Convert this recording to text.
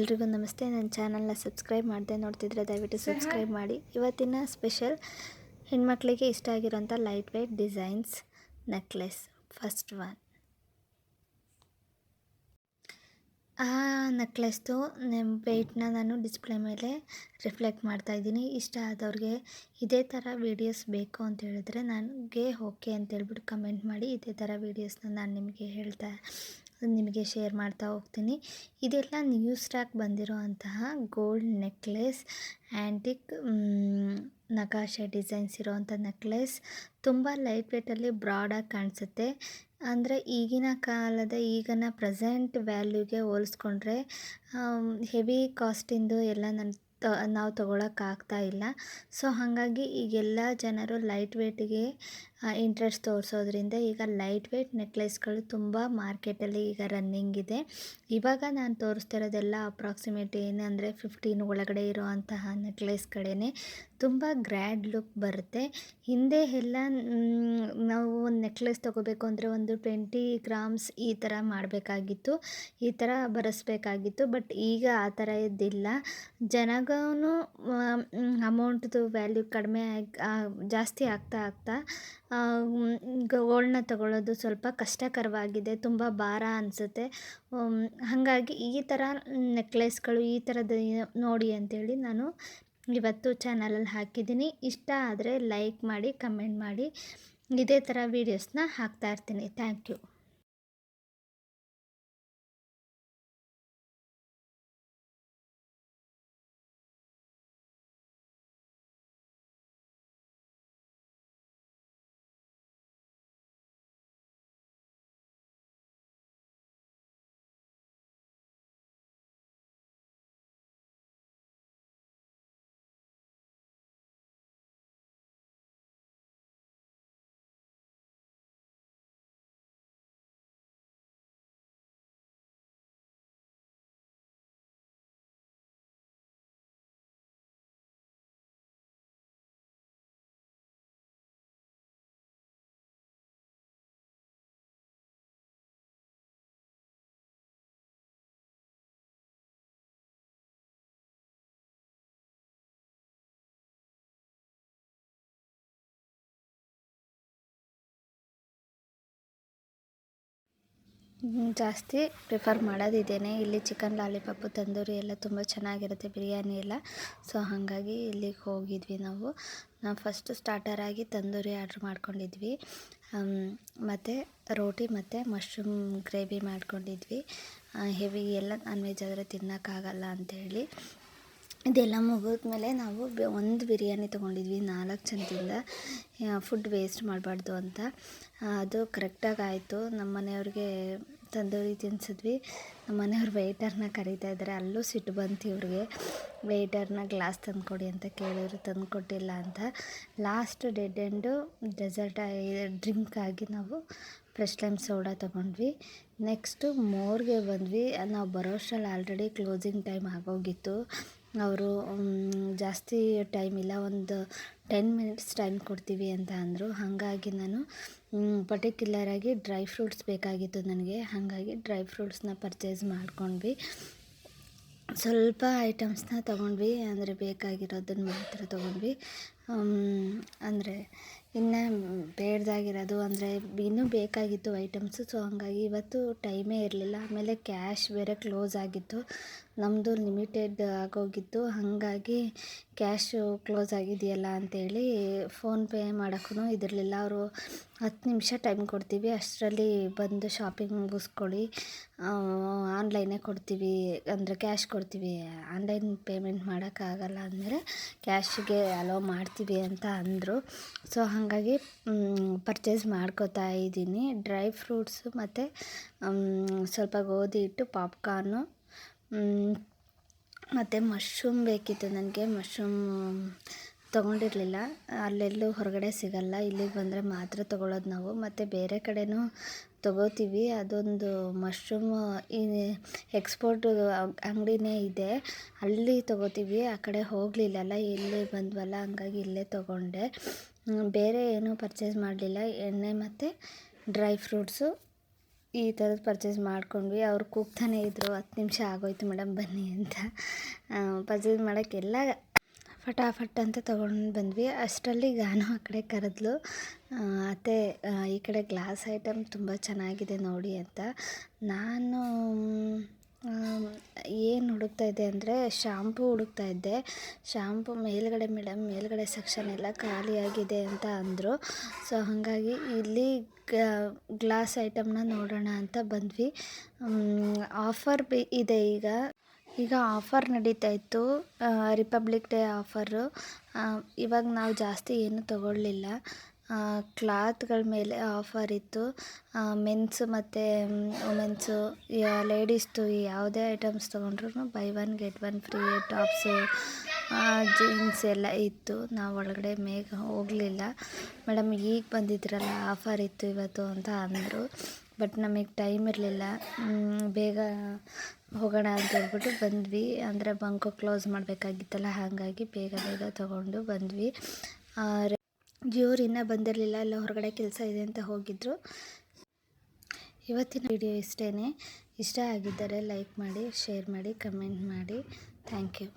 ಎಲ್ರಿಗೂ ನಮಸ್ತೆ. ನನ್ನ ಚಾನಲ್ನ ಸಬ್ಸ್ಕ್ರೈಬ್ ಮಾಡದೆ ನೋಡ್ತಿದ್ರೆ ದಯವಿಟ್ಟು ಸಬ್ಸ್ಕ್ರೈಬ್ ಮಾಡಿ. ಇವತ್ತಿನ ಸ್ಪೆಷಲ್ ಹೆಣ್ಮಕ್ಳಿಗೆ ಇಷ್ಟ ಆಗಿರೋಂಥ light weight designs necklace. First one, ಆ ನೆಕ್ಲೆಸ್ದು ವೆಯ್ಟ್ನ ನಾನು ಡಿಸ್ಪ್ಲೇ ಮೇಲೆ ರಿಫ್ಲೆಕ್ಟ್ ಮಾಡ್ತಾಯಿದ್ದೀನಿ. ಇಷ್ಟ ಆದವ್ರಿಗೆ ಇದೇ ಥರ ವೀಡಿಯೋಸ್ ಬೇಕು ಅಂತ ಹೇಳಿದ್ರೆ ನನಗೆ ಓಕೆ ಅಂತೇಳ್ಬಿಟ್ಟು ಕಮೆಂಟ್ ಮಾಡಿ. ಇದೇ ಥರ ವೀಡಿಯೋಸ್ನ ನಾನು ನಿಮಗೆ ಶೇರ್ ಮಾಡ್ತಾ ಹೋಗ್ತೀನಿ. ಇದೆಲ್ಲ ನ್ಯೂ ಸ್ಟಾಕ್ ಬಂದಿರೋ ಅಂತಹ ಗೋಲ್ಡ್ ನೆಕ್ಲೆಸ್, ಆ್ಯಂಟಿಕ್ ನಕಾಶೆ ಡಿಸೈನ್ಸ್ ಇರೋವಂಥ ನೆಕ್ಲೆಸ್. ತುಂಬ ಲೈಟ್ ವೇಟಲ್ಲಿ ಬ್ರಾಡಾಗಿ ಕಾಣಿಸುತ್ತೆ. ಅಂದರೆ ಈಗಿನ ಪ್ರೆಸೆಂಟ್ ವ್ಯಾಲ್ಯೂಗೆ ಹೋಲಿಸ್ಕೊಂಡ್ರೆ ಹೆವಿ ಕಾಸ್ಟಿಂದು ಎಲ್ಲ ನಾವು ತೊಗೊಳಕ್ಕಾಗ್ತಾ ಇಲ್ಲ. ಸೊ ಹಾಗಾಗಿ ಈಗೆಲ್ಲ ಜನರು ಲೈಟ್ ವೇಟಿಗೆ ಇಂಟ್ರೆಸ್ಟ್ ತೋರಿಸೋದ್ರಿಂದ ಈಗ ಲೈಟ್ ವೇಟ್ ನೆಕ್ಲೆಸ್ಗಳು ತುಂಬ ಮಾರ್ಕೆಟಲ್ಲಿ ಈಗ ರನ್ನಿಂಗ್ ಇದೆ. ಇವಾಗ ನಾನು ತೋರಿಸ್ತಿರೋದೆಲ್ಲ ಅಪ್ರಾಕ್ಸಿಮೇಟ್ ಏನಂದರೆ 15 ಒಳಗಡೆ ಇರೋ ಅಂತಹ ನೆಕ್ಲೆಸ್ ಕಡೆನೇ ತುಂಬ ಗ್ರ್ಯಾಂಡ್ ಲುಕ್ ಬರುತ್ತೆ. ಹಿಂದೆ ಎಲ್ಲ ನಾವು ಒಂದು ನೆಕ್ಲೆಸ್ ತೊಗೋಬೇಕು ಅಂದರೆ ಒಂದು 20 ಗ್ರಾಮ್ಸ್ ಈ ಥರ ಮಾಡಬೇಕಾಗಿತ್ತು, ಈ ಥರ ಬರೆಸ್ಬೇಕಾಗಿತ್ತು. ಬಟ್ ಈಗ ಆ ಥರ ಇದ್ದಿಲ್ಲ. ಜನಗೂ ಅಮೌಂಟ್ದು ವ್ಯಾಲ್ಯೂ ಕಡಿಮೆ ಜಾಸ್ತಿ ಆಗ್ತಾ ಗೋಲ್ಡ್ನ ತಗೊಳ್ಳೋದು ಸ್ವಲ್ಪ ಕಷ್ಟಕರವಾಗಿದೆ, ತುಂಬ ಭಾರ ಅನಿಸುತ್ತೆ. ಹಾಗಾಗಿ ಈ ಥರ ನೆಕ್ಲೆಸ್ಗಳು ಈ ಥರದ್ದು ನೋಡಿ ಅಂಥೇಳಿ ನಾನು ಇವತ್ತು ಚಾನಲಲ್ಲಿ ಹಾಕಿದ್ದೀನಿ. ಇಷ್ಟ ಆದರೆ ಲೈಕ್ ಮಾಡಿ, ಕಮೆಂಟ್ ಮಾಡಿ. ಇದೇ ಥರ ವೀಡಿಯೋಸ್ನ ಹಾಕ್ತಾಯಿರ್ತೀನಿ. Thank you. ಜಾಸ್ತಿ ಪ್ರಿಫರ್ ಮಾಡೋದಿದ್ದೇನೆ. ಇಲ್ಲಿ ಚಿಕನ್ ಲಾಲಿಪಾಪು, ತಂದೂರಿ ಎಲ್ಲ ತುಂಬ ಚೆನ್ನಾಗಿರುತ್ತೆ, ಬಿರಿಯಾನಿ ಎಲ್ಲ. ಸೊ ಹಾಗಾಗಿ ಇಲ್ಲಿಗೆ ಹೋಗಿದ್ವಿ ನಾವು ಫಸ್ಟ್ ಸ್ಟಾರ್ಟರಾಗಿ ತಂದೂರಿ ಆರ್ಡ್ರ್ ಮಾಡ್ಕೊಂಡಿದ್ವಿ, ಮತ್ತು ರೋಟಿ ಮತ್ತು ಮಶ್ರೂಮ್ ಗ್ರೇವಿ ಮಾಡ್ಕೊಂಡಿದ್ವಿ. ಹೆವಿ ಎಲ್ಲ ನಾನ್ ವೆಜ್ ಆದರೆ ತಿನ್ನೋಕ್ಕಾಗಲ್ಲ ಅಂಥೇಳಿ ಇದೆಲ್ಲ ಮುಗಿದ್ಮೇಲೆ ನಾವು ಒಂದು ಬಿರಿಯಾನಿ ತೊಗೊಂಡಿದ್ವಿ 4 ಜನದಿಂದ. ಫುಡ್ ವೇಸ್ಟ್ ಮಾಡಬಾರ್ದು ಅಂತ ಅದು ಕರೆಕ್ಟಾಗಿ ಆಯಿತು. ನಮ್ಮ ಮನೆಯವ್ರಿಗೆ ತಂದೂರಿ ತಿನ್ನಿಸಿದ್ವಿ. ನಮ್ಮ ಮನೆಯವ್ರು ವೆಯ್ಟರ್ನ ಕರೀತಾ ಇದ್ದಾರೆ. ಅಲ್ಲೂ ಸಿಟ್ಟು ಬಂತು ಇವ್ರಿಗೆ. ವೆಯ್ಟರ್ನ ಗ್ಲಾಸ್ ತಂದುಕೊಡಿ ಅಂತ ಕೇಳಿದ್ರು, ತಂದು ಕೊಟ್ಟಿಲ್ಲ ಅಂತ. Last dead end dessert drink ಆಗಿ ನಾವು ಫ್ರೆಶ್ ಲೈಮ್ ಸೋಡಾ ತೊಗೊಂಡ್ವಿ. ನೆಕ್ಸ್ಟು ಮೋರ್ಗೆ ಬಂದ್ವಿ. ನಾವು ಬರೋಷ್ಟರಲ್ಲಿ ಆಲ್ರೆಡಿ ಕ್ಲೋಸಿಂಗ್ ಟೈಮ್ ಆಗೋಗಿತ್ತು. ಅವರು ಜಾಸ್ತಿ ಟೈಮ್ ಇಲ್ಲ, ಒಂದು 10 ಮಿನಿಟ್ಸ್ ಟೈಮ್ ಕೊಡ್ತೀವಿ ಅಂತ ಅಂದರು. ಹಾಗಾಗಿ ನಾನು ಪರ್ಟಿಕ್ಯುಲರಾಗಿ ಡ್ರೈ ಫ್ರೂಟ್ಸ್ ಬೇಕಾಗಿತ್ತು ನನಗೆ. ಹಾಗಾಗಿ ಡ್ರೈ ಫ್ರೂಟ್ಸ್ನ ಪರ್ಚೇಸ್ ಮಾಡ್ಕೊಂಡ್ವಿ. ಸ್ವಲ್ಪ ಐಟಮ್ಸ್ನ ತೊಗೊಂಡ್ವಿ, ಅಂದರೆ ಬೇಕಾಗಿರೋದನ್ನು ಮಾತ್ರ ತೊಗೊಂಡ್ವಿ. ಅಂದರೆ ಇನ್ನು ಬೇಡದಾಗಿರೋದು ಅಂದರೆ ಇನ್ನೂ ಬೇಕಾಗಿತ್ತು ಐಟಮ್ಸು. ಸೊ ಹಾಗಾಗಿ ಇವತ್ತು ಟೈಮೇ ಇರಲಿಲ್ಲ. ಆಮೇಲೆ ಕ್ಯಾಶ್ ಬೇರೆ ಕ್ಲೋಸ್ ಆಗಿತ್ತು, ನಮ್ಮದು ಲಿಮಿಟೆಡ್ ಆಗೋಗಿತ್ತು. ಹಾಗಾಗಿ ಕ್ಯಾಶು ಕ್ಲೋಸ್ ಆಗಿದೆಯಲ್ಲ ಅಂಥೇಳಿ ಫೋನ್ಪೇ ಮಾಡೋಕ್ಕೂ ಇದಿರಲಿಲ್ಲ. ಅವರು 10 ನಿಮಿಷ ಟೈಮ್ ಕೊಡ್ತೀವಿ, ಅಷ್ಟರಲ್ಲಿ ಬಂದು ಶಾಪಿಂಗ್ ಮುಗಿಸ್ಕೊಳ್ಳಿ, ಆನ್ಲೈನೇ ಕೊಡ್ತೀವಿ ಅಂದರೆ ಕ್ಯಾಶ್ ಕೊಡ್ತೀವಿ, ಆನ್ಲೈನ್ ಪೇಮೆಂಟ್ ಮಾಡೋಕ್ಕಾಗಲ್ಲ ಅಂದಮೇಲೆ ಕ್ಯಾಶಿಗೆ ಅಲೋ ಮಾಡ್ತೀವಿ ಅಂತ ಅಂದರು. ಸೊ ಹಾಗಾಗಿ ಪರ್ಚೇಸ್ ಮಾಡ್ಕೋತಾ ಇದ್ದೀನಿ. ಡ್ರೈ ಫ್ರೂಟ್ಸು ಮತ್ತು ಸ್ವಲ್ಪ ಗೋಧಿ ಹಿಟ್ಟು, ಪಾಪ್ಕಾರ್ನು ಮತ್ತು ಮಶ್ರೂಮ್ ಬೇಕಿತ್ತು ನನಗೆ. ಮಶ್ರೂಮ್ ತೊಗೊಂಡಿರಲಿಲ್ಲ, ಅಲ್ಲೆಲ್ಲೂ ಹೊರಗಡೆ ಸಿಗಲ್ಲ, ಇಲ್ಲಿಗೆ ಬಂದರೆ ಮಾತ್ರ ತೊಗೊಳ್ಳೋದು ನಾವು. ಮತ್ತು ಬೇರೆ ಕಡೆನೂ ತೊಗೋತೀವಿ. ಅದೊಂದು ಮಶ್ರೂಮ್ ಎಕ್ಸ್ಪೋರ್ಟ್ ಅಂಗಡಿನೇ ಇದೆ, ಅಲ್ಲಿ ತೊಗೋತೀವಿ. ಆ ಕಡೆ ಹೋಗಲಿಲ್ಲಲ್ಲ, ಇಲ್ಲೇ ಬಂದ್ವಲ್ಲ, ಹಂಗಾಗಿ ಇಲ್ಲೇ ತೊಗೊಂಡೆ. ಬೇರೆ ಏನೂ ಪರ್ಚೇಸ್ ಮಾಡಲಿಲ್ಲ. ಎಣ್ಣೆ ಮತ್ತು ಡ್ರೈ ಫ್ರೂಟ್ಸು ಈ ಥರದ್ದು ಪರ್ಚೇಸ್ ಮಾಡ್ಕೊಂಡ್ವಿ. ಅವ್ರು ಕೂಗ್ತಾನೆ ಇದ್ದರು, 10 ನಿಮಿಷ ಆಗೋಯ್ತು ಮೇಡಮ್ ಬನ್ನಿ ಅಂತ. ಪರ್ಚೇಸ್ ಮಾಡೋಕ್ಕೆಲ್ಲ ಫಟಾಫಟ್ ಅಂತ ತೊಗೊಂಡು ಬಂದ್ವಿ. ಅಷ್ಟರಲ್ಲಿ ಗಾನು ಆ ಕಡೆ ಕರೆದ್ಲು, ಅತ್ತೆ ಈ ಕಡೆ ಗ್ಲಾಸ್ ಐಟಮ್ ತುಂಬ ಚೆನ್ನಾಗಿದೆ ನೋಡಿ ಅಂತ. ನಾನು ಏನು ಹುಡುಕ್ತಾ ಇದ್ದೆ ಅಂದರೆ ಶಾಂಪೂ ಹುಡುಕ್ತಾ ಇದ್ದೆ. ಶಾಂಪೂ ಮೇಲ್ಗಡೆ ಸೆಕ್ಷನ್ ಎಲ್ಲ ಖಾಲಿಯಾಗಿದೆ ಅಂತ ಅಂದರು. ಸೊ ಹಾಗಾಗಿ ಇಲ್ಲಿ ಗ್ಲಾಸ್ ಐಟಮ್ನ ನೋಡೋಣ ಅಂತ ಬಂದ್ವಿ. ಆಫರ್ ಇದೆ ಈಗ ಆಫರ್ ನಡೀತಾ ಇತ್ತು, ರಿಪಬ್ಲಿಕ್ ಡೇ ಆಫರು. ಇವಾಗ ನಾವು ಜಾಸ್ತಿ ಏನೂ ತಗೊಳ್ಳಿಲ್ಲ. ಕ್ಲಾತ್ಗಳ ಮೇಲೆ ಆಫರ್ ಇತ್ತು. ಮೆನ್ಸು ಮತ್ತು ವುಮೆನ್ಸು, ಲೇಡೀಸ್ದು ಯಾವುದೇ ಐಟಮ್ಸ್ ತೊಗೊಂಡ್ರು by 1 get 1 free. Tops, jeans ಎಲ್ಲ ಇತ್ತು. ನಾವು ಒಳಗಡೆ ಹೋಗಲಿಲ್ಲ. ಮೇಡಮ್ ಈಗ ಬಂದಿದ್ರಲ್ಲ ಆಫರ್ ಇತ್ತು ಇವತ್ತು ಅಂತ ಅಂದರು. ಬಟ್ ನಮಗೆ ಟೈಮ್ ಇರಲಿಲ್ಲ, ಬೇಗ ಹೋಗೋಣ ಅಂತ ಹೇಳ್ಬಿಟ್ಟು ಬಂದ್ವಿ. ಅಂದರೆ ಬಂಕು ಕ್ಲೋಸ್ ಮಾಡಬೇಕಾಗಿತ್ತಲ್ಲ, ಹಾಗಾಗಿ ಬೇಗ ತೊಗೊಂಡು ಬಂದ್ವಿ. ಇವ್ರು ಇನ್ನೂ ಬಂದಿರಲಿಲ್ಲ, ಎಲ್ಲ ಹೊರಗಡೆ ಕೆಲಸ ಇದೆ ಅಂತ ಹೋಗಿದ್ದರು. ಇವತ್ತಿನ ವಿಡಿಯೋ ಇಷ್ಟೇ. ಇಷ್ಟ ಆಗಿದ್ದರೆ ಲೈಕ್ ಮಾಡಿ, ಶೇರ್ ಮಾಡಿ, ಕಮೆಂಟ್ ಮಾಡಿ. Thank you.